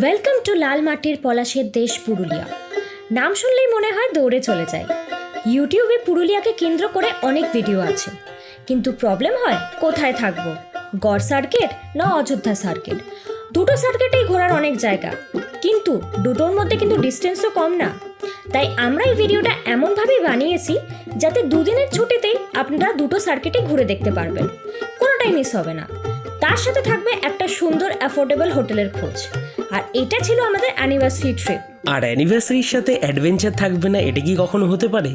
Welcome to লাল মাটির পলাশের দেশ পুরুলিয়া। নাম শুনলেই মনে হয় দৌড়ে চলে যায়। ইউটিউবে পুরুলিয়াকে কেন্দ্র করে অনেক ভিডিও আছে, কিন্তু প্রবলেম হয় কোথায় থাকবো, গড় সার্কিট না অযোধ্যা সার্কিট। দুটো সার্কিটেই ঘোরার অনেক জায়গা, কিন্তু দুটোর মধ্যে কিন্তু ডিস্টেন্সও কম না। তাই আমরা এই ভিডিওটা এমনভাবেই বানিয়েছি যাতে দুদিনের ছুটিতেই আপনারা দুটো সার্কিটই ঘুরে দেখতে পারবেন, কোনোটাই মিস হবে না। তার সাথে থাকবে একটা সুন্দর অ্যাফোর্ডেবল হোটেলের খোঁজ। আর এটা ছিল আমাদের অ্যানিভার্সারি ট্রিপ। আর অ্যানিভার্সারির সাথে অ্যাডভেঞ্চার থাকবে না, এটা কি কখনো হতে পারে?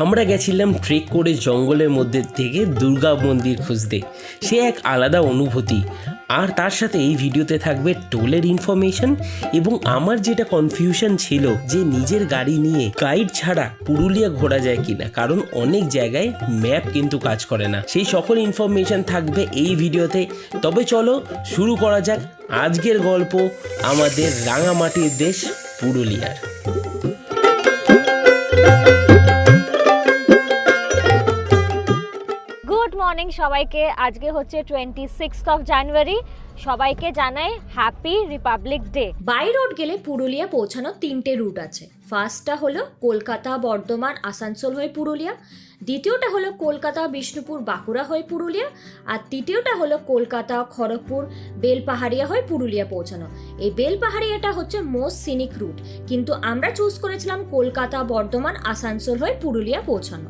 আমরা গেছিলাম ট্রেক করে জঙ্গলের মধ্যে থেকে দুর্গা মন্দির খুঁজতে, সে এক আলাদা অনুভূতি। আর তার সাথে এই ভিডিওতে থাকবে টোলের ইনফরমেশন। এবং আমার যেটা কনফিউশন ছিল যে নিজের গাড়ি নিয়ে গাইড ছাড়া পুরুলিয়া ঘোরা যায় কিনা, কারণ অনেক জায়গায় ম্যাপ কিন্তু কাজ করে না। সেই সকল ইনফরমেশন থাকবে এই ভিডিওতে। তবে চলো শুরু করা যাক আজকের গল্প আমাদের রাঙামাটির দেশ পুরুলিয়ার। গুড মর্নিং সবাইকে। আজকে হচ্ছে 26 জানুয়ারি। সবাইকে জানাই happy republic day. By road গেলে পুরুলিয়া পৌঁছানোর 3টে রুট আছে। ফার্স্টটা হলো কলকাতা, বর্ধমান, আসানসোল হয়ে পুরুলিয়া। দ্বিতীয়টা হলো কলকাতা, বিষ্ণুপুর, বাঁকুড়া হয়ে পুরুলিয়া। আর তৃতীয়টা হলো কলকাতা, খড়গপুর, বেলপাহাড়িয়া হয়ে পুরুলিয়া পৌঁছানো। এই বেলপাহাড়িয়াটা হচ্ছে মোস্ট সিনিক রুট, কিন্তু আমরা চুজ করেছিলাম কলকাতা, বর্ধমান, আসানসোল হয়ে পুরুলিয়া পৌঁছানো।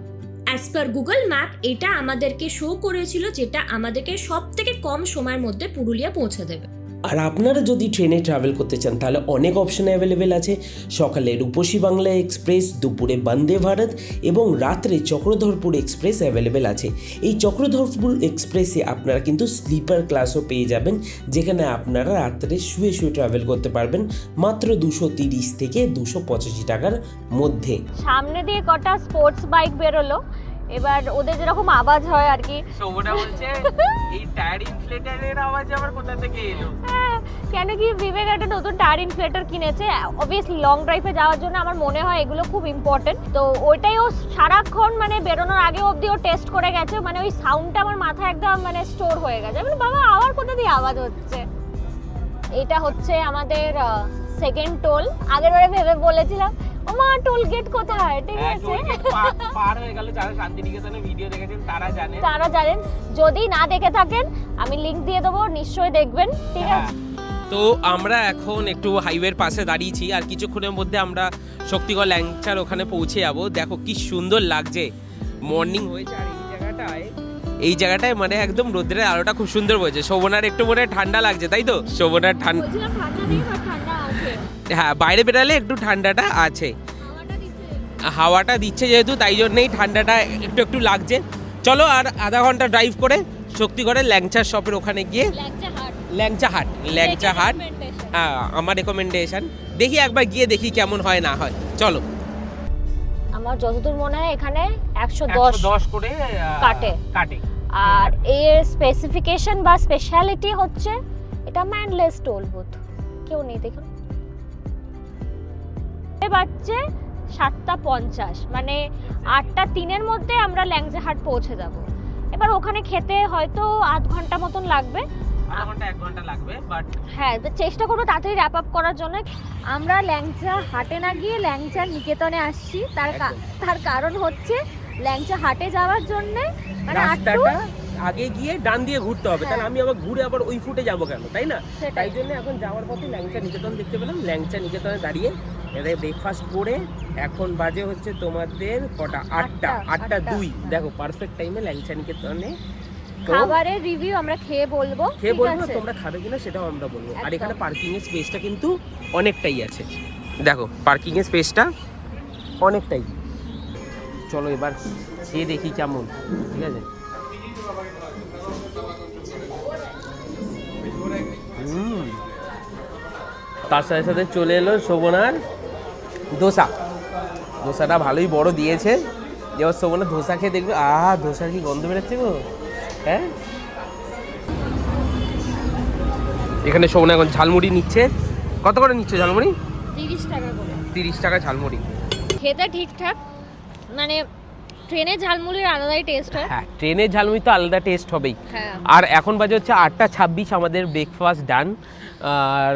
অ্যাজ পার গুগল ম্যাপ এটা আমাদেরকে শো করেছিল যেটা আমাদেরকে সব থেকে কম সময়ের মধ্যে পুরুলিয়া পৌঁছে দেবে। আর আপনারা যদি ট্রেনে ট্রাভেল করতে চান তাহলে অনেক অপশন অ্যাভেলেবেল আছে। সকালে রূপসী বাংলা এক্সপ্রেস, দুপুরে বন্দে ভারত এবং রাত্রে চক্রধরপুর এক্সপ্রেস অ্যাভেলেবেল আছে। এই চক্রধরপুর এক্সপ্রেসে আপনারা কিন্তু স্লিপার ক্লাসও পেয়ে যাবেন, যেখানে আপনারা রাত্রে শুয়ে শুয়ে ট্রাভেল করতে পারবেন মাত্র 230 থেকে 285 টাকার মধ্যে। সামনে দিয়ে কটা স্পোর্টস বাইক বেরোলো, এবার ওদের যেরকম আওয়াজ হয় আর কি। ওটা বলছে এই টায়ার ইনফ্লেটারের আওয়াজ আবার কোথা থেকে এলো। কেন কি বিবেক একটা নতুন টায়ার ইনফ্লেটার কিনেছে, অবভিয়াসলি লং ড্রাইভে যাওয়ার জন্য। আমার মনে হয় এগুলো খুব ইম্পর্টেন্ট। তো ওইটাই ও সারাক্ষণ মানে বেরোনোর আগে অবধি ও টেস্ট করে গেছে। মানে ওই সাউন্ডটা আমার মাথায় একদম মানে স্টোর হয়ে গেছে। আমি বাবা আবার কোথা দিয়ে আওয়াজ হচ্ছে। এটা হচ্ছে আমাদের সেকেন্ড টোল। আগের বারে ভেবে বলেছিলাম ওমা টোল গেট কোথায়, ঠিক আছে পার হয়ে গেল। যারা শান্তিনিকেতনে ভিডিও দেখেছেন তারা জানেন। যদি না দেখে থাকেন আমি লিংক দিয়ে দেবো, নিশ্চয়ই দেখবেন, ঠিক আছে। তো আমরা এখন একটু হাইওয়ের পাশে দাঁড়িয়েছি, আর কিছুক্ষণের মধ্যে আমরা শক্তিগড় ল্যাংচার ওখানে পৌঁছে যাবো। দেখো কি সুন্দর লাগছে, মর্নিং হয়েছে। আর এই জায়গাটায় মানে একদম রোদ্রের আলোটা খুব সুন্দর বলছে। শোভনার একটু মনে ঠান্ডা লাগছে, তাই তো? শোভনার ঠান্ডা, হ্যাঁ বাইরে বেরালে একটু ঠান্ডাটা আছে, হাওয়াটা দিচ্ছে যেহেতু, তাই জন্যই ঠান্ডাটা একটু একটু লাগছে। চলো আর আধা ঘন্টা ড্রাইভ করে শক্তিগড়ের ল্যাংচার শপের ওখানে গিয়ে ল্যাংচা হাট, হ্যাঁ আমার রেকমেন্ডেশন। দেখি একবার গিয়ে দেখি কেমন হয় না হয়। চলো। আমার যতদূর মনে হয় এখানে 110 করে কাটে। আর এর স্পেসিফিকেশন বা স্পেশালিটি হচ্ছে এটা ম্যানলেস টোল বুথ। কেউ নেই দেখুন, বাজছে 7:50, মানে 8:03 মধ্যে আমরা ল্যাংচা হাট পৌঁছে যাব। এবার ওখানে খেতে হয়তো আধ ঘন্টা মতন লাগবে, এক ঘন্টা লাগবে, বাট হ্যাঁ চেষ্টা করবো তাড়াতাড়ি র্যাপ আপ করার জন্য। আমরা ল্যাংচা হাটে না গিয়ে ল্যাংচা নিকেতনে আসছি। তার কারণ হচ্ছে ল্যাংচা হাটে যাওয়ার জন্য মানে রাস্তাটা আগে গিয়ে ডান দিয়ে ঘুরতে হবে, তাহলে আমি আবার ঘুরে আবার ওই ফুটে যাবো কেন, তাই না? তাই জন্য এখন যাওয়ার পথে ল্যাংচা নিকেতন দেখতে পেলাম। ল্যাংচা নিকেতনে দাঁড়িয়ে এদের ব্রেকফাস্ট করে এখন বাজে হচ্ছে তোমাদের কটা, 8:02। দেখো পারফেক্ট টাইমে ল্যাংচা নিকেতনে খাবারের রিভিউ আমরা খেয়ে বলবো, তোমরা খাবে কিনা সেটাও আমরা বলবো। আর এখানে পার্কিং এর স্পেসটা কিন্তু অনেকটাই আছে। দেখো পার্কিং এর স্পেসটা অনেকটাই। চলো এবার খেয়ে দেখি কেমন, ঠিক আছে? তার সাথে সাথে চলে এলো শোভনার ধোসাটা ভালোই বড় দিয়েছে। এবার শোভনা ধোসা খেয়ে দেখবে, ধোসার কি গন্ধ বেরোচ্ছে গো। হ্যাঁ, এখানে শোভনা এখন ঝালমুড়ি নিচ্ছে। কত করে নিচ্ছে ঝালমুড়ি? 30 টাকা করে। 30 টাকা ঝালমুড়ি। খেতে ঠিকঠাক, মানে ট্রেনের ঝালমুড়ির আলাদাই টেস্ট হয়। হ্যাঁ, ট্রেনের ঝালমুড়ি তো আলাদা টেস্ট হবেই। হ্যাঁ। আর এখন বাজে হচ্ছে 8:26, আমাদের ব্রেকফাস্ট ডান। আর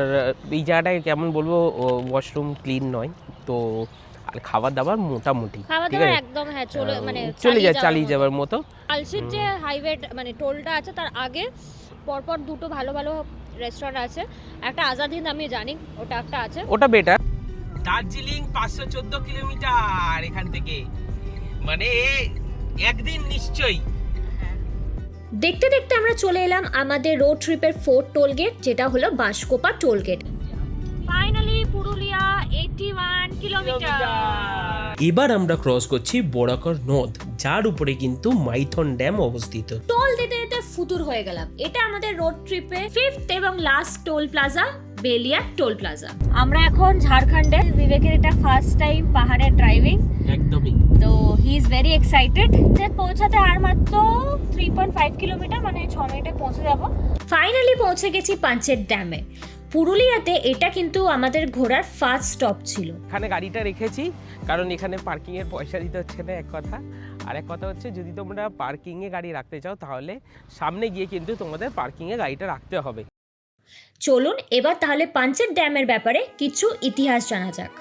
এই জায়গাটায় কেমন বলবো, ওয়াশরুম ক্লিন নয় তো, আর খাবার দাবার মোটামুটি খাবার ঠিক দাবার আছে, একদম হ্যাঁ চলে মানে চালিয়ে যাওয়ার মতো। কালশির যে হাইওয়ে মানে টোলটা আছে তার আগে পরপর দুটো ভালো ভালো রেস্টুরেন্ট আছে। একটা আজাদ হিন্দ আমি জানি, ওটা একটা আছে, ওটা বেটার। দার্জিলিং 514 কিলোমিটার এখান থেকে, মানে একদিন নিশ্চয়ই। দেখতে দেখতে আমরা চলে এলাম আমাদের রোড ট্রিপের 4th টোল গেট, যেটা হলো Banshkopa toll gate. Finally Purulia 81 kilometre. এবার আমরা ক্রস করছি বরাকর নদ, যার উপরে কিন্তু মাইথন ড্যাম অবস্থিত। টোল দিতে দিতে ফুতুর হয়ে গেলাম। এটা আমাদের রোড ট্রিপে 5th এবং last toll plaza, Belia toll plaza. আমরা এখন ঝাড়খণ্ডে, বিবেকের এটা ফার্স্ট টাইম পাহাড়ে ড্রাইভিং, একদমই। তো হি ইজ ভেরি এক্সাইটেড। পৌঁছাতে আর মাত্র 3.5 কিলোমিটার, মানে 6 মিনিটে পৌঁছে যাব। ফাইনালি পৌঁছে গেছি পাঞ্চেত ড্যামে। পুরুলিয়াতে এটা কিন্তু আমাদের ঘোরার ফার্স্ট স্টপ ছিল। এখানে গাড়িটা রেখেছি কারণ এখানে পার্কিং এর পয়সা দিতে হচ্ছে না, এক কথা। আর এক কথা হচ্ছে, যদি তোমরা পার্কিং এ গাড়ি রাখতে চাও তাহলে সামনে গিয়ে কিন্তু তোমাদের পার্কিং এ গাড়িটা রাখতে হবে। চলুন এবার তাহলে পাঞ্চেত ড্যামের ব্যাপারে কিছু ইতিহাস জানা যাক।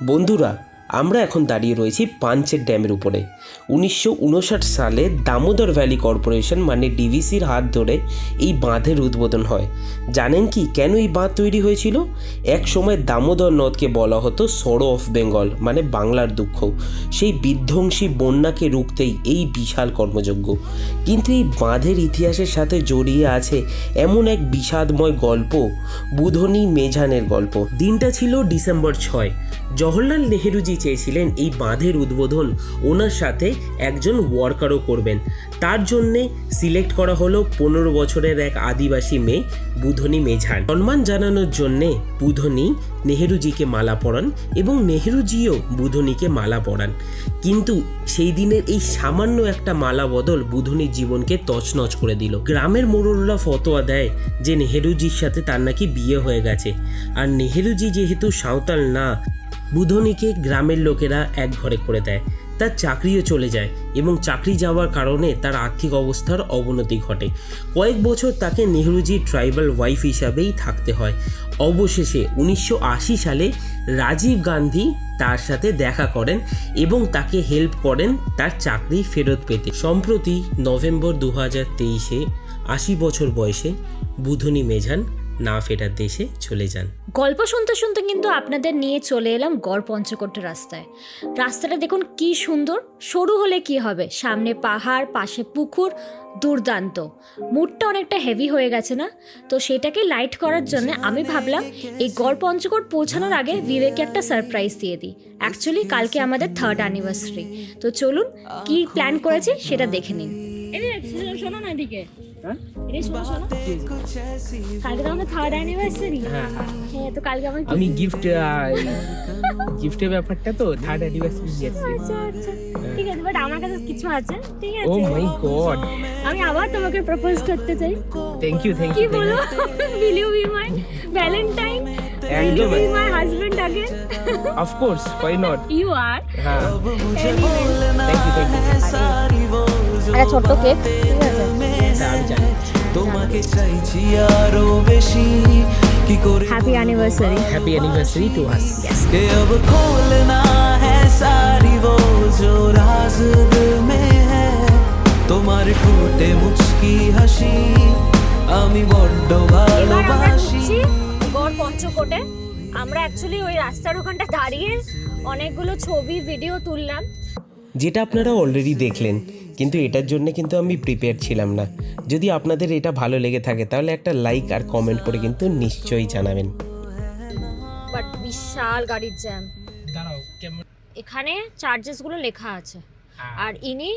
বন্ধুরা, আমরা এখন দাঁড়িয়ে রয়েছি পাঞ্চেত ড্যামের উপরে। 1959 সালে দামোদর ভ্যালি কর্পোরেশন মানে ডিভিসির হাত ধরে এই বাঁধের উদ্বোধন হয়। জানেন কি কেন এই বাঁধ তৈরি হয়েছিল? এক সময় দামোদর নদকে বলা হতো সরো অফ বেঙ্গল, মানে বাংলার দুঃখ। সেই বিধ্বংসী বন্যাকে রুখতেই এই বিশাল কর্মযজ্ঞ। কিন্তু এই বাঁধের ইতিহাসের সাথে জড়িয়ে আছে এমন এক বিষাদময় গল্প, বুধনি মেঝানের গল্প। দিনটা ছিল ডিসেম্বর 6। জওহরলাল নেহেরুজি চেয়েছিলেন এই বাঁধের উদ্বোধন ওনার সাথে একজন ওয়ার্কারও করবেন। তার জন্যে সিলেক্ট করা হলো 15 বছরের এক আদিবাসী মেয়ে বুধনি মেঝান। সম্মান জানানোর জন্যে বুধনি নেহেরুজিকে মালা পরান এবং নেহেরুজিও বুধনিকে মালা পরান। কিন্তু সেই দিনের এই সামান্য একটা মালা বদল বুধনির জীবনকে তছনছ করে দিল। গ্রামের মোড়লরা ফতোয়া দেয় যে নেহেরুজির সাথে তার নাকি বিয়ে হয়ে গেছে, আর নেহেরুজি যেহেতু সাঁওতাল না, বুধনিকে গ্রামের লোকেরা এক ঘরে করে দেয়। তার চাকরিও চলে যায় এবং চাকরি যাওয়ার কারণে তার আর্থিক অবস্থার অবনতি ঘটে। কয়েক বছর তাকে নেহেরুজির ট্রাইবাল ওয়াইফ হিসাবেই থাকতে হয়। অবশেষে 1980 সালে রাজীব গান্ধী তার সাথে দেখা করেন এবং তাকে হেল্প করেন তার চাকরি ফেরত পেতে। সম্প্রতি নভেম্বর 2023-এ 80 বছর বয়সে বুধনি মেঝান না ফেরার দেশে চলে যান। গল্প শুনতে শুনতে কিন্তু আপনাদের নিয়ে চলে এলাম গড় পঞ্চকোট রাস্তায়। রাস্তাটা দেখুন কি সুন্দর, সরু হলে কি হবে, সামনে পাহাড়, পাশে পুকুর, দুর্দান্ত। মুডটা অনেকটা হেভি হয়ে গেছে না? তো সেটাকে লাইট করার জন্য আমি ভাবলাম এই গড় পঞ্চকোট পৌঁছানোর আগে বিবেকে একটা সারপ্রাইজ দিয়ে দিই। অ্যাকচুয়ালি কালকে আমাদের 3rd অ্যানিভার্সারি। তো চলুন কি প্ল্যান করেছি সেটা দেখে নিন। শোনো না এদিকে, কালকে তো আমাদের 3rd অ্যানিভার্সারি। হ্যাঁ, তো কালকে আমি গিফটের ব্যাপারটা তো 3rd অ্যানিভার্সারি দিয়েছি। আচ্ছা ঠিক আছে, বাট আমার কাছে কিছু আছে, ঠিক ও আছে? মাই গড, আমি আবার তোমাকে প্রপোজ করতে চাই। থ্যাংক ইউ কি বলো? Will you be my Valentine? Will you be my husband again? Of course, why not? You are. হ্যাঁ, Anyway, থ্যাংক ইউ। একটা ছোট্ট কেক, ঠিক আছে? আমি জানি। তোমাকে চাইছি আরো বেশি কি করে happy anniversary. Happy anniversary to us. के अब खोलना है सारी वो जो राज दिल में है তোমার ঠোঁটে মুচকি হাসি আমি বড্ড এবার আমরা ভালোবাসি ঢুকছি গড় পঞ্চকোটে। আমরা অ্যাকচুয়ালি ওই রাস্তার ওখানটা দাঁড়িয়ে অনেকগুলো ছবি ভিডিও তুললাম। যেটা আপনারা অলরেডি দেখলেন, কিন্তু এটার জন্য কিন্তু আমি প্রিপেয়ার ছিলাম না। যদি আপনাদের এটা ভালো লেগে থাকে তাহলে একটা লাইক আর কমেন্ট করে কিন্তু নিশ্চয়ই জানাবেন। বাট বিশাল গাড়ির জ্যাম। দাঁড়াও, কেমন? এখানে চার্জেসগুলো লেখা আছে, আর ইনি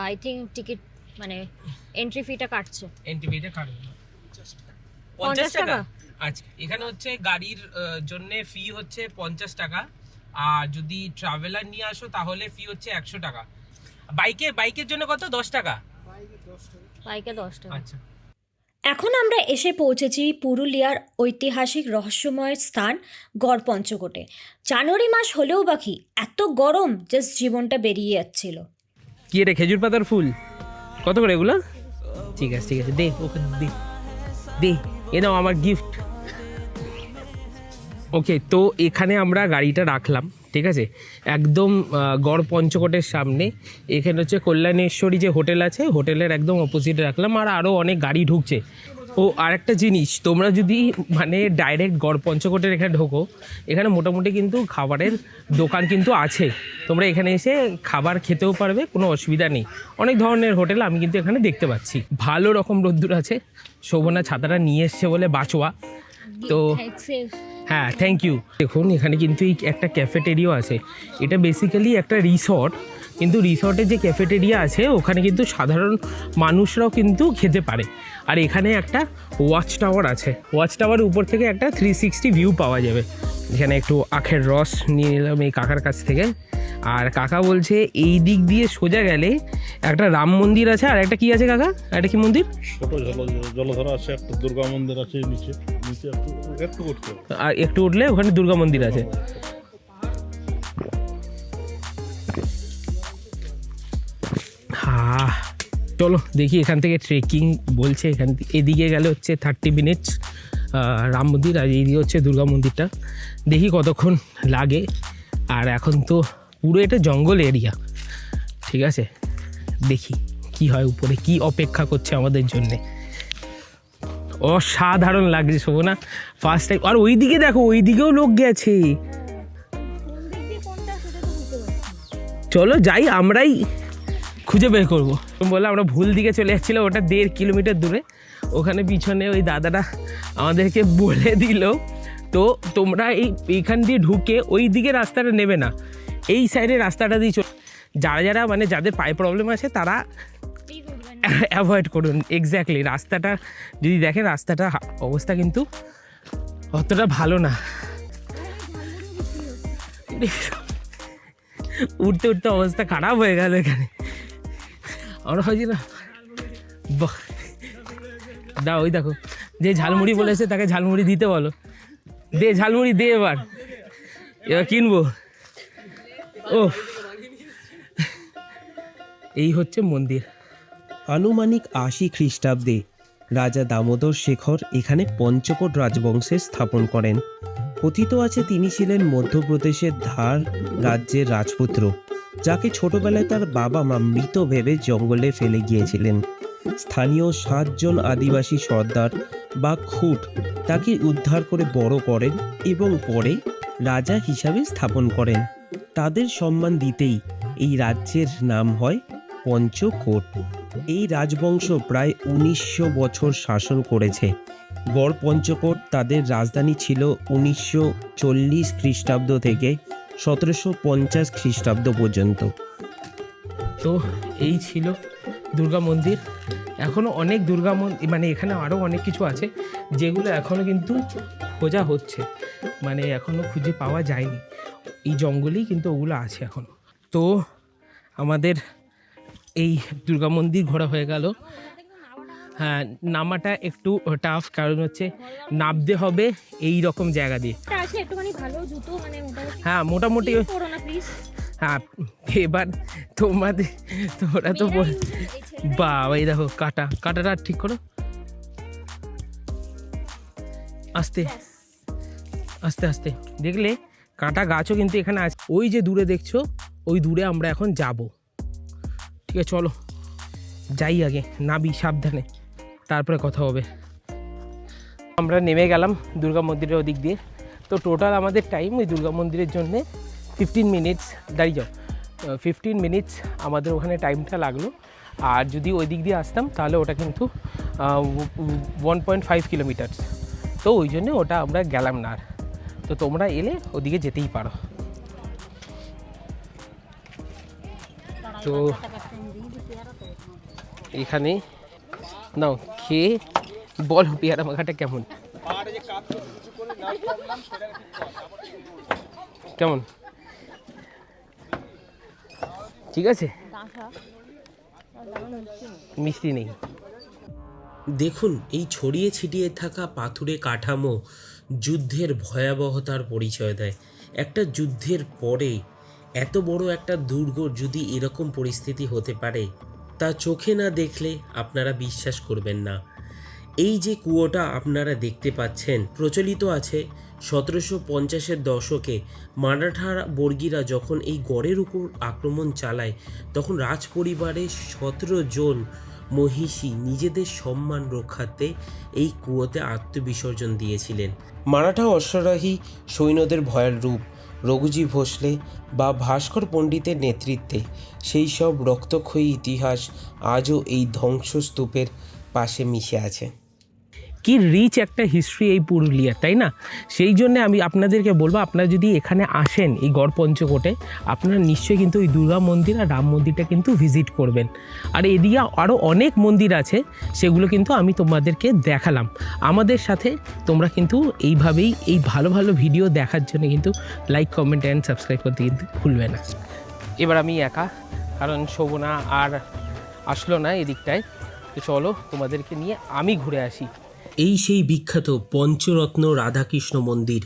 আই থিঙ্ক টিকিট মানে এন্ট্রি ফিটা কাটছে। এনটিভিটা কাটুন 50 টাকা। আচ্ছা, এখানে হচ্ছে গাড়ির জন্য ফি হচ্ছে 50 টাকা, আর যদি ট্রাভেলার নিয়ে আসো তাহলে ফি হচ্ছে 100 টাকা। বাইকের জন্য কত? 10 টাকা। বাইকে 10 টাকা। আচ্ছা, এখন আমরা এসে পৌঁছেছি পুরুলিয়ার ঐতিহাসিক রহস্যময় স্থান গড় পঞ্চকোটে। জানুয়ারি মাস হলেও বাকি এত গরম, জাস্ট জীবনটা বেরিয়ে যাচ্ছিল। কি এটা খেজুর পাতার ফুল? কত করে এগুলো? ঠিক আছে ঠিক আছে, দে ওকে দে দে, এ নাও আমার গিফট। ওকে, তো এখানে আমরা গাড়িটা রাখলাম, ঠিক আছে, একদম গড় পঞ্চকোটের সামনে। এখানে হচ্ছে কল্যাণেশ্বরী যে হোটেল আছে, হোটেলের একদম অপোজিটে রাখলাম। আর আরও অনেক গাড়ি ঢুকছে। ও আরেকটা জিনিস, তোমরা যদি মানে ডাইরেক্ট গড় পঞ্চকোটের এখানে ঢোকো, এখানে মোটামুটি কিন্তু খাবারের দোকান কিন্তু আছে, তোমরা এখানে এসে খাবার খেতেও পারবে, কোনো অসুবিধা নেই। অনেক ধরনের হোটেল আমি কিন্তু এখানে দেখতে পাচ্ছি। ভালো রকম রোদ্দুর আছে। শোভনা ছাতাটা নিয়ে এসছে বলে বাঁচোয়া। তো হ্যাঁ, থ্যাংক ইউ। দেখুন এখানে কিন্তু এই একটা ক্যাফেটেরিয়া আছে। এটা বেসিক্যালি একটা রিসর্ট, কিন্তু রিসর্টে যে ক্যাফেটেরিয়া আছে ওখানে কিন্তু সাধারণ মানুষরাও কিন্তু খেতে পারে। আর এখানে একটা ওয়াচ টাওয়ার আছে। ওয়াচ টাওয়ারের উপর থেকে একটা 360 ভিউ পাওয়া যাবে। এখানে একটু আখের রস নিয়ে নিলাম এই কাকার কাছ থেকে। আর কাকা বলছে এই দিক দিয়ে সোজা গেলে একটা রাম মন্দির আছে, আর একটা কি আছে কাকা? একটা কি মন্দির? ছোট জলধারা আছে, একটা দুর্গা মন্দির আছে নিচে নিচে একটু উঠতে হবে। আর একটু উঠলে ওখানে দুর্গা মন্দির আছে। হ্যাঁ, চলো দেখি এখান থেকে ট্রেকিং বলছে। এখান থেকে এদিকে গেলে হচ্ছে 30 মিনিটস রাম মন্দির, আর এইদিকে হচ্ছে দুর্গা মন্দিরটা। দেখি কতক্ষণ লাগে। আর এখন তো পুরো এটা জঙ্গল এরিয়া, ঠিক আছে, দেখি কি হয়, উপরে কি অপেক্ষা করছে আমাদের জন্যে। অসাধারণ লাগছে শোভনা, ফার্স্ট টাইম। আর ওইদিকে দেখো, ওইদিকেও লোক গেছে। চলো যাই, আমরাই খুঁজে বের করবো। বললাম আমরা ভুল দিকে চলে যাচ্ছিলাম, ওটা 1.5 কিলোমিটার দূরে। ওখানে পিছনে ওই দাদাটা আমাদেরকে বলে দিল, তো তোমরা এইখান দিয়ে ঢুকে ওই দিকে রাস্তাটা নেবে না, এই সাইডে রাস্তাটা দিয়ে যারা যারা মানে যাদের পায়ে প্রবলেম আছে তারা অ্যাভয়েড করুন। এক্স্যাক্টলি, রাস্তাটা যদি দেখেন, রাস্তাটা অবস্থা কিন্তু অতটা ভালো না। উঠতে উঠতে অবস্থা খারাপ হয়ে গেল এখানে। আমরা ভাবছি না, দা ওই দেখো যে ঝালমুড়ি বলেছে তাকে ঝালমুড়ি দিতে বলো। দে ঝালমুড়ি দে, এবার কিনবো। ও, এই হচ্ছে মন্দির। আনুমানিক 80 খ্রিস্টাব্দে রাজা দামোদর শেখর এখানে পঞ্চকোট রাজবংশের স্থাপন করেন। কথিত আছে তিনি ছিলেন মধ্যপ্রদেশের ধার রাজ্যের রাজপুত্র, যাকে ছোটবেলায় তার বাবা মা মৃত ভেবে জঙ্গলে ফেলে গিয়েছিলেন। স্থানীয় 7 জন আদিবাসী সর্দার বা খুট তাকে উদ্ধার করে বড় করেন এবং পরে রাজা হিসাবে স্থাপন করেন। তাদের সম্মান দিতেই এই রাজ্যের নাম হয় পঞ্চকোট। এই রাজবংশ প্রায় 1900 বছর শাসন করেছে। গড় পঞ্চকোট তাদের রাজধানী ছিল 1940 খ্রিস্টাব্দ থেকে 1750 খ্রিস্টাব্দ পর্যন্ত। তো এই ছিল দুর্গা মন্দির। এখনও অনেক দুর্গা মন্দির, মানে এখানে আরও অনেক কিছু আছে যেগুলো এখনও কিন্তু খোঁজা হচ্ছে, মানে এখনও খুঁজে পাওয়া যায়নি। এই জঙ্গলেই কিন্তু ওগুলো আছে এখনও। তো আমাদের এই দুর্গা মন্দির ঘোরা হয়ে গেল। হ্যাঁ, নামাটা একটু টাফ, কারণ হচ্ছে নামতে হবে এই রকম জায়গা দিয়ে। হ্যাঁ, মোটামুটি। হ্যাঁ, এবার তোমরা তো বাবা, এই দেখো কাটাটা ঠিক করো, আস্তে আস্তে আস্তে। দেখলে কাটা গাছও কিন্তু এখানে আছে। ওই যে দূরে দেখছো, ওই দূরে আমরা এখন যাব। ঠিক আছে, চলো যাই, আগে নাবি সাবধানে, তারপরে কথা হবে। আমরা নেমে গেলাম দুর্গা মন্দিরের ওদিক দিয়ে। তো টোটাল আমাদের টাইম ওই দুর্গা মন্দিরের জন্যে 15 মিনিটস, দাঁড়িয়ে যাও, 15 মিনিটস আমাদের ওখানে টাইমটা লাগলো। আর যদি ওই দিক দিয়ে আসতাম তাহলে ওটা কিন্তু 1.5 কিলোমিটার। তো ওই জন্যে ওটা আমরা গেলাম না। আর তো তোমরা এলে ওদিকে যেতেই পারো। তো এখানে নাও, খেয়ে বলো পেয়ারা মাখাটা কেমন কেমন, ঠিক আছে? মিষ্টি নেই। দেখুন এই ছড়িয়ে ছিটিয়ে থাকা পাথুরে কাঠামো যুদ্ধের ভয়াবহতার পরিচয় দেয়। একটা যুদ্ধের পরে এত বড় একটা দুর্গ যদি এরকম পরিস্থিতি হতে পারে তা চোখে না দেখলে আপনারা বিশ্বাস করবেন না। এই যে কুয়োটা আপনারা দেখতে পাচ্ছেন, প্রচলিত আছে 1750-এর দশকে মারাঠা বর্গীরা যখন এই গড়ের উপর আক্রমণ চালায় তখন রাজ পরিবারের 17 জন মহিষী নিজেদের সম্মান রক্ষার্থে এই কুয়োতে আত্মবিসর্জন দিয়েছিলেন। মারাঠা অশ্বারোহী সৈন্যদের ভয়ের রূপ রঘুজি ভোসলে বা ভাস্কর পণ্ডিতের নেতৃত্বে সেই সব রক্তক্ষয়ী ইতিহাস আজও এই ধ্বংসস্তূপের পাশে মিশে আছে। কি রিচ একটা হিস্ট্রি এই পুরুলিয়ার, তাই না? সেই জন্য আমি আপনাদেরকে বলবো, আপনারা যদি এখানে আসেন এই গড় পঞ্চকোটে, আপনারা নিশ্চয়ই কিন্তু ওই দুর্গা মন্দির আর রাম মন্দিরটা কিন্তু ভিজিট করবেন। আর এদিকে আরও অনেক মন্দির আছে, সেগুলো কিন্তু আমি তোমাদেরকে দেখালাম। আমাদের সাথে তোমরা কিন্তু এইভাবেই এই ভালো ভালো ভিডিও দেখার জন্য কিন্তু লাইক, কমেন্ট অ্যান্ড সাবস্ক্রাইব করতে কিন্তু ভুলবে না। এবার আমি একা, কারণ শোভনা আর আসলো না এদিকটায়, তো চলো তোমাদেরকে নিয়ে আমি ঘুরে আসি। এই সেই বিখ্যাত পঞ্চরত্ন রাধাকৃষ্ণ মন্দির,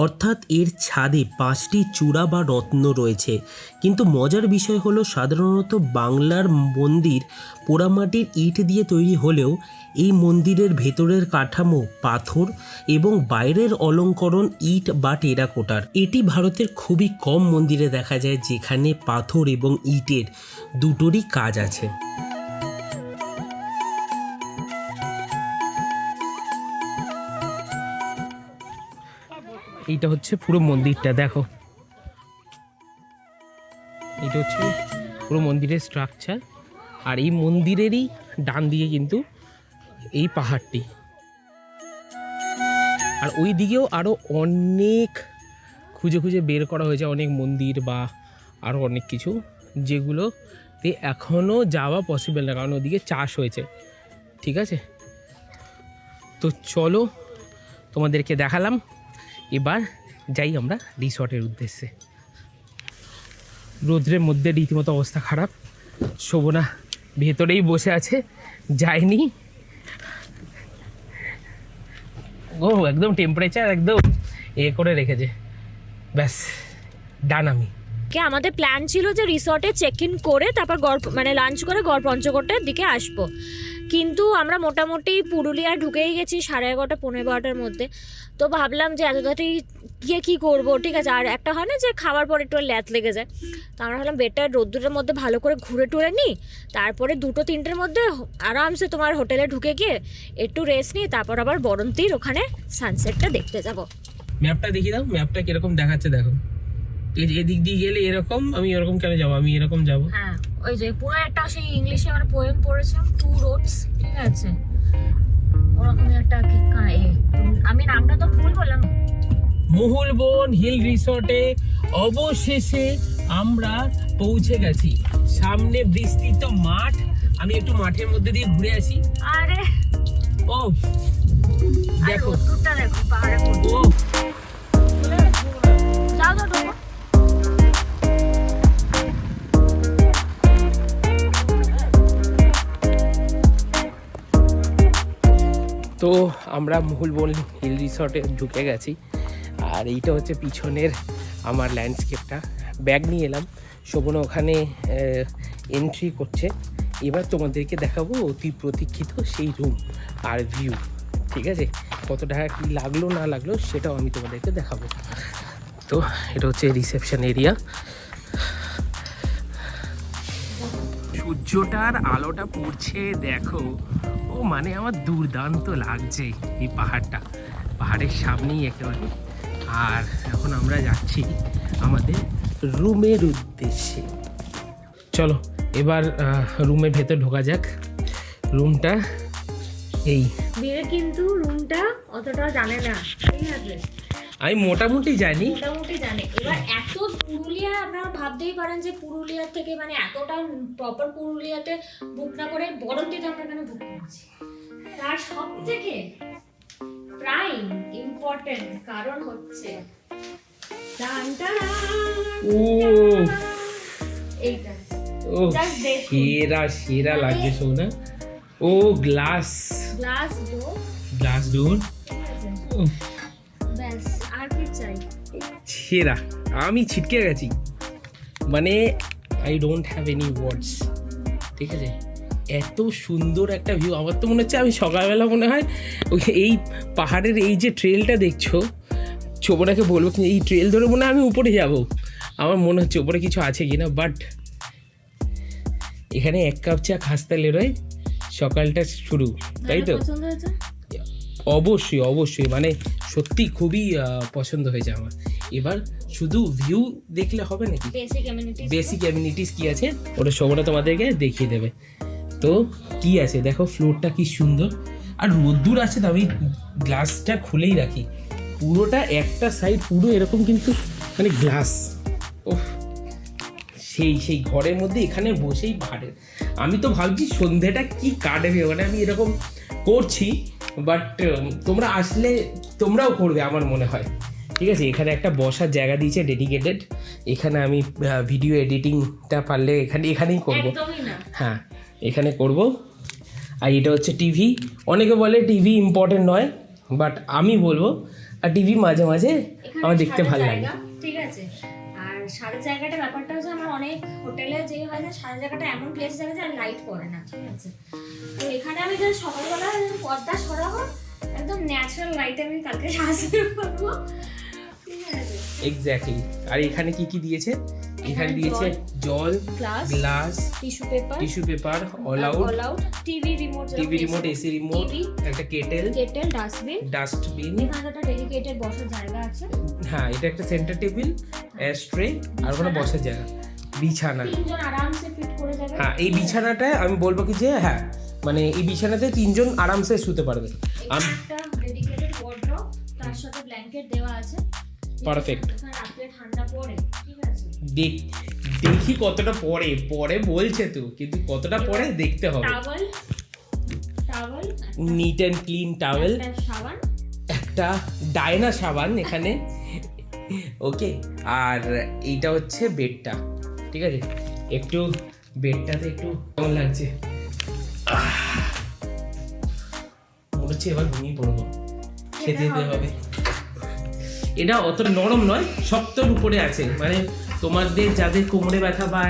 অর্থাৎ এর ছাদে 5টি চূড়া বা রত্ন রয়েছে। কিন্তু মজার বিষয় হলো সাধারণত বাংলার মন্দির পোড়ামাটির ইট দিয়ে তৈরি হলেও এই মন্দিরের ভেতরের কাঠামো পাথর এবং বাইরের অলঙ্করণ ইট বা টেরাকোটার। এটি ভারতের খুবই কম মন্দিরে দেখা যায় যেখানে পাথর এবং ইটের দুটোরই কাজ আছে। এইটা হচ্ছে পুরো মন্দিরটা, দেখো এটা হচ্ছে পুরো মন্দিরের স্ট্রাকচার। আর এই মন্দিরেরই ডান দিকে কিন্তু এই পাহাড়টি, আর ওই দিকেও আরও অনেক খুঁজে খুঁজে বের করা হয়েছে অনেক মন্দির বা আরও অনেক কিছু, যেগুলোতে এখনও যাওয়া পসিবল না, কারণ ওদিকে চাষ হয়েছে। ঠিক আছে, তো চলো তোমাদেরকে দেখালাম, এবার যাই আমরা রিসর্টের উদ্দেশ্যে। রোদ্রের মধ্যে রীতিমতো অবস্থা খারাপ, শোভনা ভেতরেই বসে আছে, যায়নি। ও একদম টেম্পারেচার একদম করে রেখেছে, ব্যাস ডান। আমি আমাদের প্ল্যান ছিল যে রিসর্টে চেক ইন করে তারপর লাঞ্চ করে গড় পঞ্চকোটের দিকে আসবো, কিন্তু আমরা মোটামুটি পুরুলিয়ায় ঢুকেই গেছি 11:30 পৌনে 12টার মধ্যে। তো ভাবলাম যে এত তাড়াতাড়ি গিয়ে কী করবো, ঠিক আছে। আর একটা হয় না যে খাওয়ার পর একটু ল্যাথ লেগে যায়, তো আমরা ভাবলাম বেটার রোদ্দুরের মধ্যে ভালো করে ঘুরে টুরে নিই, তারপরে 2-3টের মধ্যে আরামসে তোমার হোটেলে ঢুকে গিয়ে একটু রেস্ট নিই, তারপর আবার বরন্তির ওখানে সানসেটটা দেখতে যাব। ম্যাপটা দেখিয়ে দাও, ম্যাপটা কিরকম দেখাচ্ছে দেখো। এদিক দিয়ে গেলে এরকম, আমি এরকম কেন যাবো, আমি এরকম যাবো। হ্যাঁ, ওই যে পুরো একটা সেই ইংলিশে আমরা পোয়েম পড়েছিলাম, 2 roads, ঠিক আছে, ওরকমই একটা আমি নামটা তো ভুল বললাম। মহুলবন হিল রিসর্টে অবশেষে আমরা পৌঁছে গেছি। সামনে বিস্তৃত মাঠ, আমি একটু মাঠের মধ্যে দিয়ে ঘুরে আসি। আরে ও দেখো, রোদ্দুরটা দেখো পাহাড়ে পড়ছে। ও যাও যাও ঢোকো। তো আমরা মহুলবন হিল রিসর্টে ঢুকে গেছি, আর এইটা হচ্ছে পিছনের আমার ল্যান্ডস্কেপটা। ব্যাগ নিয়ে এলাম, শোভনা ওখানে এন্ট্রি করছে। এবার তোমাদেরকে দেখাবো অতি প্রতীক্ষিত সেই রুম আর ভিউ, ঠিক আছে। কত টাকা কী লাগলো না লাগলো সেটাও আমি তোমাদেরকে দেখাবো। তো এটা হচ্ছে রিসেপশন এরিয়া। সূর্যটার আলোটা পড়ছে দেখো, ও মানে আমার দুর্দান্ত লাগছে এই পাহাড়টা, পাহাড়ের সামনেই একেবারে। আর এখন আমরা যাচ্ছি আমাদের রুমের উদ্দেশ্যে। চলো এবার রুমের ভেতর ঢোকা যাক। রুমটা এই, বিবেক কিন্তু রুমটা অতটা জানে না, ঠিক আছে, আমি মোটামুটি জানি। মোটামুটি জানে। এবার এত পুরুলিয়া, আপনারা ভাবতেই পারেন যে পুরুলিয়া থেকে মানে এতটা প্রপার পুরুলিয়াতে বুক না করে বরন্তিতে আমরা কেন বুক করেছি। তার সব থেকে প্রাইম ইম্পর্টেন্ট কারণ হচ্ছে ও এইটা। ও সেরা সেরা লাগছে শোনা। ও গ্লাস ডোর, ব্যাস আর কি চাই। সেরা, আমি ছিটকে গেছি। মানে আই ডোন্ট হ্যাভ এনি ওয়ার্ডস, ঠিক আছে? এত সুন্দর একটা ভিউ, আমার তো মনে হচ্ছে আমি সকালবেলা মনে হয় এই পাহাড়ের এই যে ট্রেলটা দেখছো, শোভনাকে বলবো কি এই ট্রেল ধরে মনে হয় আমি উপরে যাব, আমার মনে হচ্ছে উপরে কিছু আছে কিনা। বাট এখানে 1 কাপ চা খাস্তা লেরোয় সকালটা শুরু, তাই তো? অবশ্যই অবশ্যই, মানে সত্যি খুবই পছন্দ হয়েছে আমার। এবার শুধু ভিউ দেখলে হবে নাকি, বেসিক অ্যামিনিটিস কি আছে ওটা শোভনা তোমাদেরকে দেখিয়ে দেবে। তো কি আছে দেখো, ফ্লোরটা কি সুন্দর, আর রোদ্দুর আছে তো আমি গ্লাসটা খুলেই রাখি, পুরোটা একটা সাইড পুরো এরকম কিন্তু মানে গ্লাস। ওহ, সেই ঘরের মধ্যে এখানে বসেই পাহাড়ের, আমি তো ভাবছি সন্ধেটা কি কাটবে, মানে আমি এরকম করছি। বাট তোমরা আসলে তোমরাও করবে আমার মনে হয়, ঠিক আছে? এখানে একটা বসার জায়গা দিয়েছে ডেডিকেটেড, এখানে আমি ভিডিও এডিটিংটা পারলে এখানেই করবো। হ্যাঁ, এখানে করব। আর এটা হচ্ছে টিভি, অনেকে বলে টিভি ইম্পর্টেন্ট নয়, বাট আমি বলবো আর টিভি মাঝে মাঝে আমার দেখতে ভালো লাগে, ঠিক আছে? আর সারা জায়গাটা ব্যাপারটা হচ্ছে আমার অনেক হোটেলে যে হয় না, সারা জায়গাটা এমন প্লেস জায়গা যে লাইট পড়ে না, ঠিক আছে? তো এখানে আমি যখন সকালবেলা পর্দা সরাবো একদম ন্যাচারাল লাইটে আমি কালকে সাজতে পারবো, ঠিক আছে? এক্স্যাক্টলি। আর এখানে কি কি দিয়েছে? এখানে দিয়েছে জল, glass, tissue paper, all out, TV remote, AC remote, একটা কেটেল, ডাস্টবিন, এখানে একটা ডেডিকেটেড বসার জায়গা আছে। হ্যাঁ, এটা একটা সেন্টার টেবিল, অ্যাশট্রে, আর ওখানে বসার জায়গা, বিছানা। তিনজন আরামসে ফিট করে যাবে। হ্যাঁ, এই বিছানাটা আমি বলবো কি যে হ্যাঁ, মানে এই বিছানাতে 3 জন আরামসে শুতে পারবে। একটা ডেডিকেটেড ওয়ার্ড্রপ, তার সাথে ব্ল্যাঙ্কেট দেওয়া আছে, পারফেক্ট। রাতে ঠান্ডা পড়ে, ঠিক আছে? দেখি কতটা পরে বলছে তো, কিন্তু কতটা পরে দেখতে হবে। Towel, neat and clean towel, সাবান, একটা ডায়না সাবান এখানে, ওকে। আর এইটা হচ্ছে বেডটা, ঠিক আছে? একটু বেডটাতে একটু কেমন লাগছে, মনে হচ্ছে এবার ঘুমিয়ে পড়বো, খেতে দিতে হবে। এটা অত নরম নয়, শক্তর উপরে আছে, মানে তোমাদের যাদের কোমরে ব্যথা বা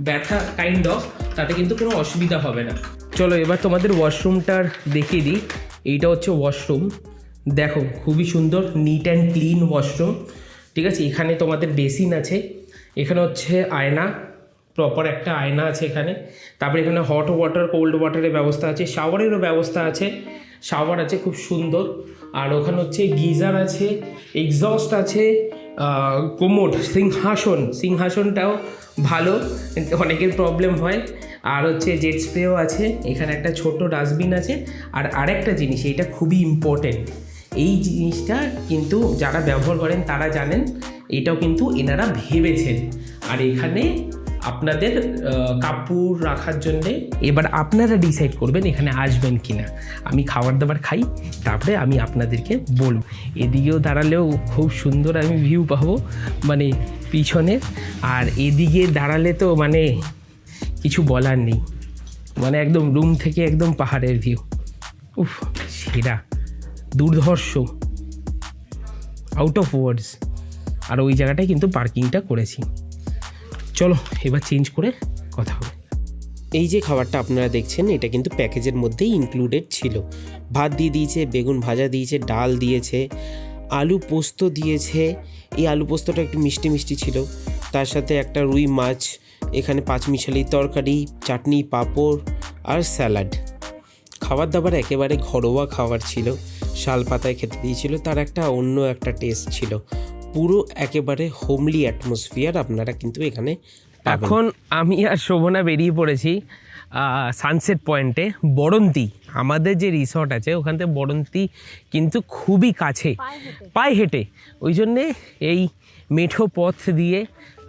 ব্যথা কাইন্ড অফ, তাতে কিন্তু কোনো অসুবিধা হবে না। চলো এবার তোমাদের ওয়াশরুমটার দেখিয়ে দিই। এইটা হচ্ছে ওয়াশরুম, দেখো খুবই সুন্দর, নিট অ্যান্ড ক্লিন ওয়াশরুম, ঠিক আছে? এখানে তোমাদের বেসিন আছে, এখানে হচ্ছে আয়না, প্রপার একটা আয়না আছে এখানে। তারপরে এখানে হট ওয়াটার, কোল্ড ওয়াটারের ব্যবস্থা আছে, শাওয়ারেরও ব্যবস্থা আছে, শাওয়ার আছে খুব সুন্দর। আর ওখানে হচ্ছে গিজার আছে, এক্সস্ট আছে, কোমোড, সিংহাসনটাও ভালো, অনেকের প্রবলেম হয়। আর হচ্ছে জেট স্প্রেও আছে, এখানে একটা ছোট ডাস্টবিন আছে। আর আরেকটা জিনিস, এইটা খুবই ইম্পর্টেন্ট, এই জিনিসটা কিন্তু যারা ব্যবহার করেন তারা জানেন, এটাও কিন্তু এনারা ভেবেছেন। আর এখানে আপনাদের কাপড় রাখার জন্যে, এবার আপনারা ডিসাইড করবেন এখানে আসবেন কি না। আমি খাবার দাবার খাই, তারপরে আমি আপনাদেরকে বলবো। এদিকেও দাঁড়ালেও খুব সুন্দর আমি ভিউ পাবো, মানে পিছনে। আর এদিকে দাঁড়ালে তো মানে কিছু বলার নেই, মানে একদম রুম থেকে একদম পাহাড়ের ভিউ, উফ সেরা, দুর্ধর্ষ, আউট অফ ওয়ার্ডস। আর ওই জায়গাটায় কিন্তু পার্কিংটা করেছি। চলো এবার চেঞ্জ করে কথা হবে। এই যে খাবারটা আপনারা দেখছেন, এটা কিন্তু প্যাকেজের মধ্যেই ইনক্লুডেড ছিল। ভাত দিয়ে দিয়েছে, বেগুন ভাজা দিয়েছে, ডাল দিয়েছে, আলু পোস্ত দিয়েছে। এই আলু পোস্তটা একটু মিষ্টি মিষ্টি ছিল, তার সাথে একটা রুই মাছ, এখানে পাঁচমিশালি তরকারি, চাটনি, পাঁপড় আর স্যালাড। খাবার দাবার একেবারে ঘরোয়া খাবার ছিল, শাল পাতায় খেতে দিয়েছিল, তার একটা অন্য একটা টেস্ট ছিল, পুরো একেবারে হোমলি অ্যাটমসফিয়ার আপনারা কিন্তু এখানে। এখন আমি আর শোভনা বেরিয়ে পড়েছি সানসেট পয়েন্টে, বরন্তি। আমাদের যে রিসর্ট আছে ওখান থেকে বরন্তি কিন্তু খুবই কাছে, পায়ে হেঁটে। ওই জন্যে এই মেঠো পথ দিয়ে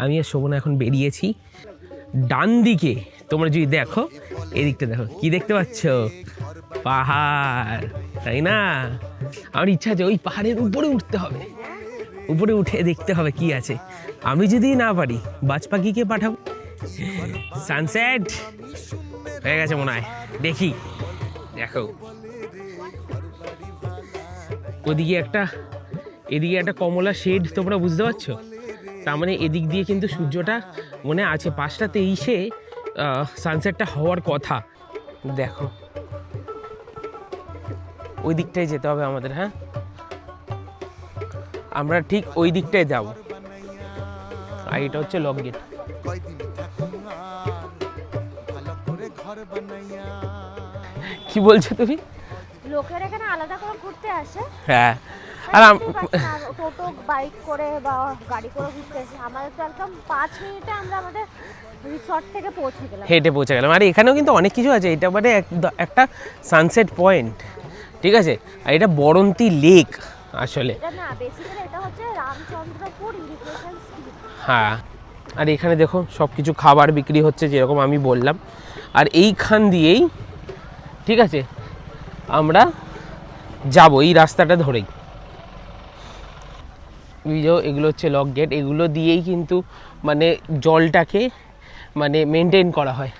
আমি আর শোভনা এখন বেরিয়েছি। ডান দিকে তোমরা যদি দেখো, এদিকটা দেখো, কি দেখতে পাচ্ছ? পাহাড়, তাই না? আমার ইচ্ছা আছে ওই পাহাড়ের উপরে উঠতে হবে, উপরে উঠে দেখতে হবে কি আছে। আমি যদি না পারি বাজ পাখিকে পাঠাবো। সানসেট হয়ে গেছে মনে হয়, দেখি, দেখো ওদিকে একটা, এদিকে একটা কমলা শেড, তোমরা বুঝতে পারছো? তার মানে এদিক দিয়ে কিন্তু সূর্যটা মনে আছে 5টা 23-এ সানসেটটা হওয়ার কথা। দেখো ওই দিকটায় যেতে হবে আমাদের। হ্যাঁ, আমরা ঠিক ওই দিকটায় যাব। আর এটা হচ্ছে লক গেট। কি বলছো তুমি? লোকের এখানে আলাদা করে ঘুরতে আসে, হ্যাঁ, আর টোটো বাইক করে বা গাড়ি করে ঘুরতে আসে। আমাদের তো একদম 5 মিনিটে আমরা আমাদের রিসর্ট থেকে পৌঁছে গেলাম। হেঁটে পৌঁছে গেলাম। আর এখানেও কিন্তু অনেক কিছু আছে। এটা মানে একটা সানসেট পয়েন্ট, ঠিক আছে। আর এটা বরন্তী লেক আসলে। এটা না, বেসিক্যালি এটা হচ্ছে রামচন্দ্রপুর ইরিগেশন স্কিম। হ্যাঁ, আর এখানে দেখো সব কিছু খাবার বিক্রি হচ্ছে, যেরকম আমি বললাম। আর এইখান দিয়েই, ঠিক আছে, আমরা যাব এই রাস্তাটা ধরেই। বুঝলো, এগুলো হচ্ছে লক গেট। এগুলো দিয়েই কিন্তু মানে জলটাকে মানে মেনটেন করা হয়।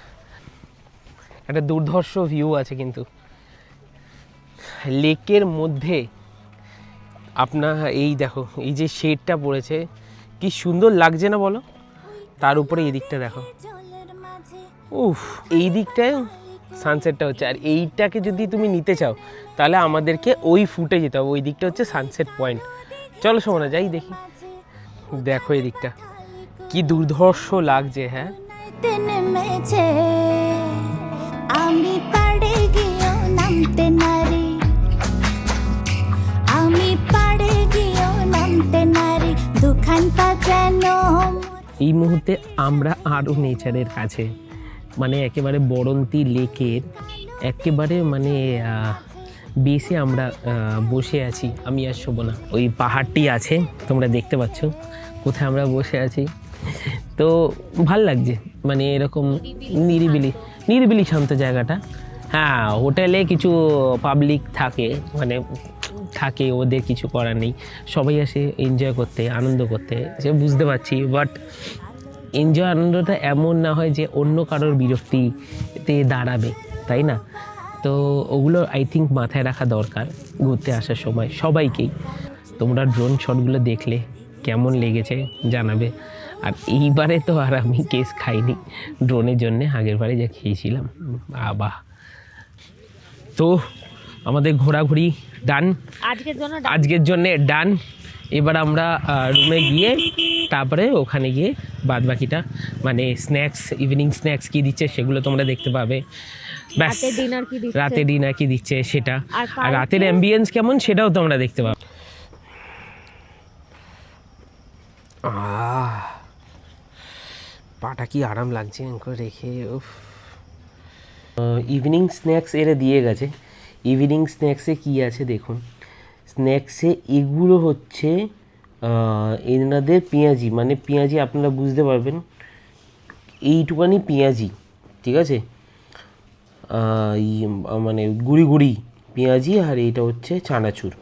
একটা দুর্ধর্ষ ভিউ আছে কিন্তু লেকের মধ্যে। আপনার এই দেখো, এই যে শেডটা পড়েছে, কি সুন্দর লাগছে না বলো? তার উপরে এই দিকটা দেখো, উফ, এই দিকটায় সানসেটটা হচ্ছে। আর এইটাকে যদি তুমি নিতে চাও তাহলে আমাদেরকে ওই ফুটে যেতে হবে। ওই দিকটা হচ্ছে সানসেট পয়েন্ট। চলো শোনা যাই দেখি। দেখো এই দিকটা কি দুর্ধর্ষ লাগছে। হ্যাঁ, আমি পাড়ে গিয়েও নামতে নারী, আমি পাড়ে গিয়েও নামতে নারী, দুখান পা যেন। এই মুহূর্তে আমরা আরও নেচারের কাছে, মানে একেবারে বরন্তী লেকের একেবারে মানে বেশে আমরা বসে আছি। আমি আর শোভনা, ওই পাহাড়টি আছে তোমরা দেখতে পাচ্ছ কোথায় আমরা বসে আছি। তো ভাল লাগছে, মানে এরকম নিরিবিলি নিরিবিলি শান্ত জায়গাটা। হ্যাঁ, হোটেলে কিছু পাবলিক থাকে, মানে থাকে, ওদের কিছু করার নেই। সবাই আসে এনজয় করতে, আনন্দ করতে, সে বুঝতে পারছি। বাট এনজয় আনন্দটা এমন না হয় যে অন্য কারোর বিরক্তিতে দাঁড়াবে, তাই না? তো ওগুলো আই থিঙ্ক মাথায় রাখা দরকার ঘুরতে আসার সময় সবাইকেই। তোমরা ড্রোন শটগুলো দেখলে কেমন লেগেছে জানাবে। আর এইবারে তো আর আমি কেস খাইনি ড্রোনের জন্যে, আগের বারে যা খেয়েছিলাম। বাহ, তো আমাদের ঘোরাঘুরি ডান, আজকের জন্যে ডান। এবার আমরা রুমে গিয়ে তারপরে ওখানে গিয়ে বাদ বাকিটা মানে স্ন্যাক্স, ইভিনিং স্ন্যাক্স কী দিচ্ছে সেগুলো তোমরা দেখতে পাবে। ব্যাস, রাতে ডিনার কি দিচ্ছে সেটা, আর রাতের অ্যাম্বিয়েন্স কেমন সেটাও তোমরা দেখতে পাবে। পাটা কি আরাম লাগছে রেখে। ইভিনিং স্ন্যাক্স এরা দিয়ে গেছে। ইভিনিং স্ন্যাক্সে কি আছে দেখুন। স্ন্যাক্সে এগুলো হচ্ছে এনাদের পেঁয়াজি, মানে পেঁয়াজি আপনারা বুঝতে পারবেন, এইটুকানি পেঁয়াজি, ঠিক আছে, মানে গুড়ি গুড়ি পেঁয়াজি। আর এইটা হচ্ছে চানাচুর।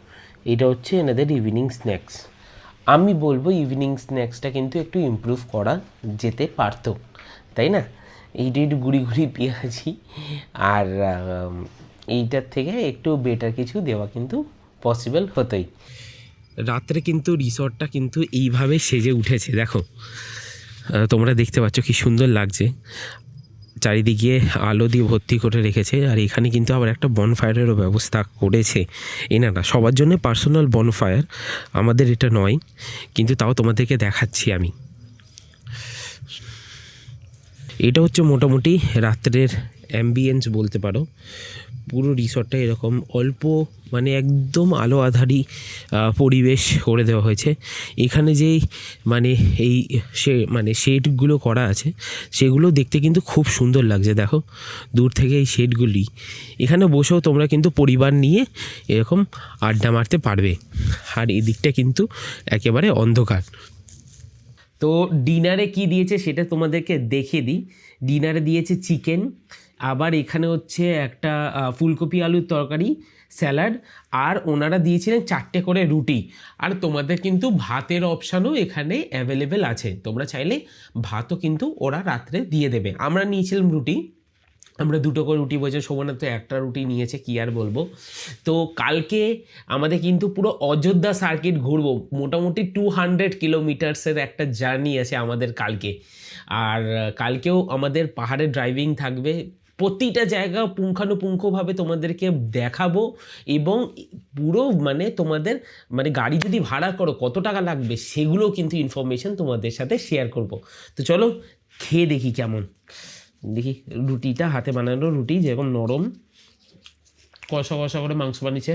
এটা হচ্ছে এনাদের ইভিনিং স্ন্যাক্স। আমি বলবো ইভিনিং স্ন্যাক্সটা কিন্তু একটু ইমপ্রুভ করা যেতে পারতো, তাই না? এইটা একটু গুড়ি গুড়ি পেঁয়াজি আর এইটার থেকে একটু বেটার কিছু দেওয়া কিন্তু পসিবল হতোই। রাত্রে কিন্তু রিসর্টটা কিন্তু এইভাবে সেজে উঠেছে, দেখো তোমরা দেখতে পাচ্ছ কি সুন্দর লাগছে। চারিদিকে আলো দিয়ে ভর্তি করে রেখেছে। আর এখানে কিন্তু আবার একটা বনফায়ারেরও ব্যবস্থা করেছে এনারা, সবার জন্য পার্সোনাল বনফায়ার, আমাদের এটা নয়, কিন্তু তাও তোমাদেরকে দেখাচ্ছি আমি। এটা হচ্ছে মোটামুটি রাত্রের অ্যাম্বিয়েন্স বলতে পারো। পুরো রিসর্টটা এরকম অল্প মানে একদম আলো আধারি পরিবেশ করে দেওয়া হয়েছে। এখানে যেই মানে এই শেডগুলো করা আছে সেগুলো দেখতে কিন্তু খুব সুন্দর লাগছে। দেখো দূর থেকে এই শেডগুলি, এখানে বসেও তোমরা কিন্তু পরিবার নিয়ে এরকম আড্ডা মারতে পারবে। আর এই দিকটা কিন্তু একেবারে অন্ধকার। তো ডিনারে কি দিয়েছে সেটা তোমাদেরকে দেখিয়ে দিই। ডিনারে দিয়েছে চিকেন, আবার এখানে হচ্ছে একটা ফুলকপি আলুর তরকারি, স্যালাড, আর ওনারা দিয়েছিলেন 4টে করে রুটি। আর তোমাদের কিন্তু ভাতের অপশানও এখানে অ্যাভেলেবেল আছে, তোমরা চাইলে ভাতও কিন্তু ওরা রাত্রে দিয়ে দেবে। আমরা নিয়েছিলাম রুটি, আমরা 2টো করে রুটি বলছে, শোভনা তো একটা রুটি নিয়েছে, কি আর বলবো। তো কালকে আমাদের কিন্তু পুরো অযোধ্যা সার্কিট ঘুরবো, মোটামুটি 200 কিলোমিটার্সের একটা জার্নি আছে আমাদের কালকে। আর কালকেও আমাদের পাহাড়ে ড্রাইভিং থাকবে, প্রতিটা জায়গা পুঙ্খানুপুঙ্খভাবে তোমাদেরকে দেখাবো, এবং পুরো মানে তোমাদের মানে গাড়ি যদি ভাড়া করো কত টাকা লাগবে সেগুলো কিন্তু ইনফরমেশন তোমাদের সাথে শেয়ার করব। তো চলো খেয়ে দেখি কেমন, দেখি রুটিটা, হাতে বানানো রুটি যেরকম নরম, কষা কষা করে মাংস বানিয়েছে।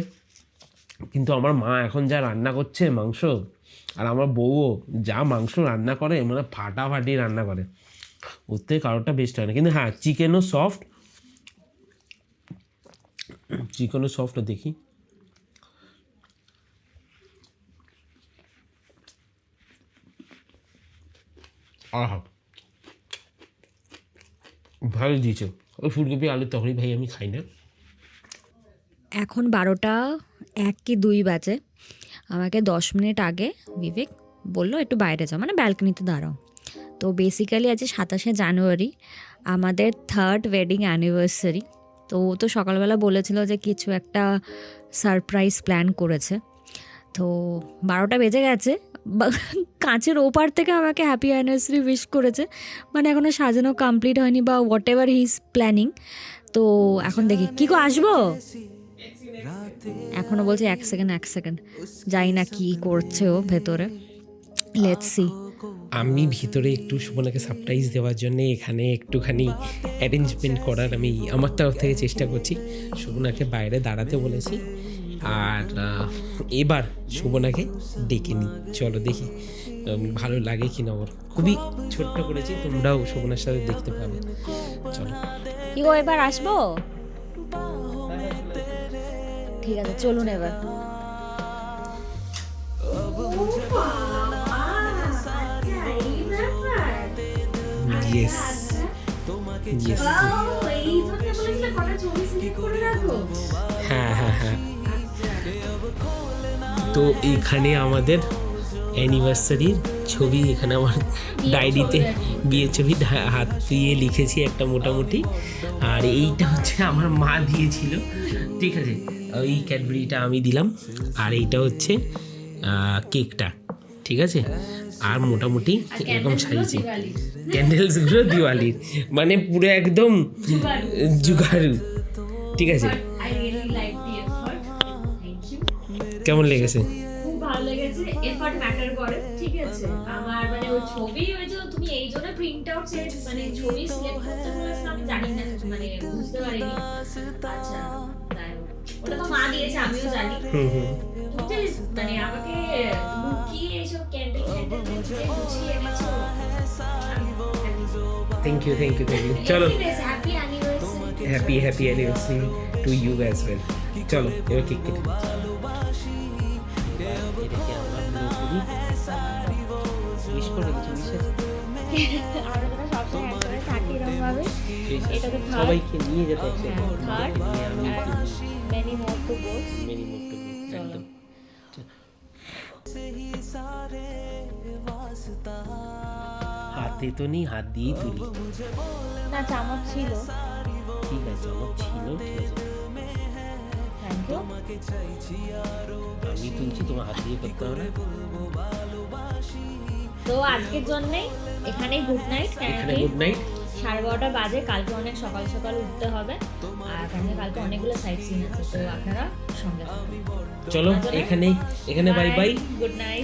কিন্তু আমার মা এখন যা রান্না করছে মাংস, আর আমার বউও যা মাংস রান্না করে মানে ফাটাফাটি রান্না করে, ওর থেকে কারোরটা বেস্ট হয় না। কিন্তু হ্যাঁ চিকেনও সফট, চিকেনও সফট। দেখি আহা ভালো দিয়েছে। ওই ফুলকপি আলুর তরকারি ভাই আমি খাই না। এখন 12টা 1 কি 2 বাজে। আমাকে 10 মিনিট আগে বিবেক বললো একটু বাইরে যাও, মানে ব্যালকনিতে দাঁড়াও। তো বেসিক্যালি আজ 27শে জানুয়ারি আমাদের 3rd ওয়েডিং অ্যানিভার্সারি। তো ও তো সকালবেলা বলেছিল যে কিছু একটা সারপ্রাইজ প্ল্যান করেছে। তো 12টা বেজে গেছে, কাঁচের ওপার থেকে আমাকে হ্যাপি অ্যানিভার্সারি উইশ করেছে, মানে এখনও সাজানো কমপ্লিট হয়নি বা what ever he is planning. তো এখন দেখি কি গো আসবো, এখনও বলছে 1 সেকেন্ড, যাই না কি করছে ও ভেতরে, লেটস সি। আমি ভিতরে একটু শোভনাকে সারপ্রাইজ দেওয়ার জন্য এখানে একটুখানি অ্যারেঞ্জমেন্ট করার আমি আমার তরফ থেকে চেষ্টা করছি। শোভনাকে বাইরে দাঁড়াতে বলেছি, আর এবার শোভনাকে ডেকে নিই, চলো দেখি ভালো লাগে কিনা ওর। খুবই ছোট্ট করেছি, তোমরাও শোভনার সাথে দেখতে পাবে, চলো। কি গো এবার আসবো? ঠিক আছে চলুন এবার। ইয়েস ইয়েস, হ্যাঁ হ্যাঁ হ্যাঁ। তো এখানে আমাদের অ্যানিভার্সারির ছবি, এখানে আমার ডায়েরিতে বিয়ের ছবি হাত দিয়ে লিখেছি একটা মোটামুটি। আর এইটা হচ্ছে আমার মা দিয়েছিল, ঠিক আছে, ওই ক্যাডবেরিটা আমি দিলাম। আর এইটা হচ্ছে কেকটা, ঠিক আছে। আর মোটামুটি এরকম সাইজে ক্যান্ডেলসগুলো দিওয়ালির, মানে পুরো একদম জুগাড়ু, ঠিক আছে। কেমন লেগেছে? খুব ভালো লেগেছে, এফর্ট ম্যাটার করে, ঠিক আছে। আমার মানে ওই ছবি, ওই যে তুমি এই জন্য প্রিন্ট আউট মানে ছবি সিলেক্ট করতে বলেছো, আমি জানি না, মানে বুঝতে পারিনি। আচ্ছা তাই ওটা তো মা দিয়েছে, আমিও জানি। মানে আমাকে লুকিয়ে এইসব ক্যান্ডেল গুছিয়ে এনেছো। থ্যাংক ইউ চলো, happy anniversary to you as well. চলো এবার কেক কেটে সবাইকে নিয়ে যেতে একদম। হাতে তো নেই, হাত দিয়েই তুলি। না চামচ ছিল, ঠিক আছে আমার ছিল, ঠিক আছে আমি তুলছি, তোমার হাত দিয়ে করতে হবে না। তো আজকের জন্যে এখানেই গুড নাইট। এখানে গুড নাইট। 12:30 বাজে, কালকে অনেক সকাল সকাল উঠতে হবে, আর কালকে অনেকগুলো সাইট সিন আছে, তো আপনারা সঙ্গে থাকবেন। চলো এখানে বাই বাই। Good night.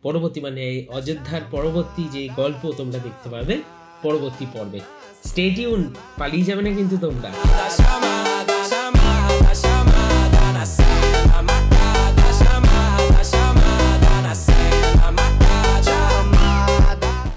পরবর্তী মানে অযোধ্যার পরবর্তী যে গল্প তোমরা দেখতে পাবে পরবর্তী পর্বে। স্টে টিউন, পালিয়ে যাবে না কিন্তু তোমরা।